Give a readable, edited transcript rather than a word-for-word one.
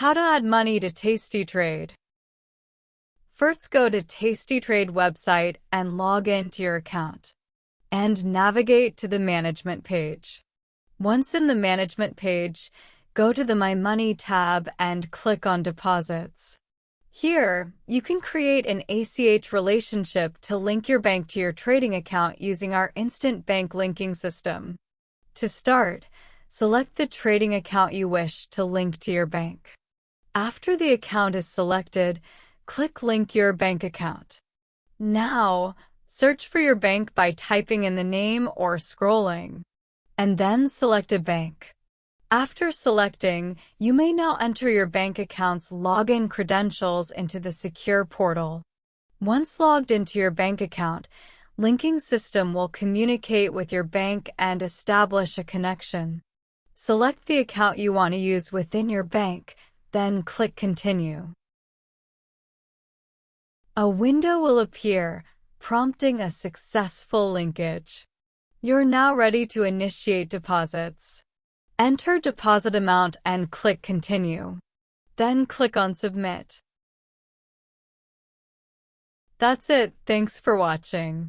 How to add money to Tastytrade. First, go to Tastytrade website and log into your account. And navigate to the management page. Once in the management page, go to the My Money tab and click on Deposits. Here, you can create an ACH relationship to link your bank to your trading account using our instant bank linking system. To start, select the trading account you wish to link to your bank. After the account is selected, click Link Your Bank Account. Now, search for your bank by typing in the name or scrolling, and then select a bank. After selecting, you may now enter your bank account's login credentials into the secure portal. Once logged into your bank account, linking system will communicate with your bank and establish a connection. Select the account you want to use within your bank, then click Continue. A window will appear, prompting a successful linkage. You're now ready to initiate deposits. Enter deposit amount and click Continue. Then click on Submit. That's it. Thanks for watching.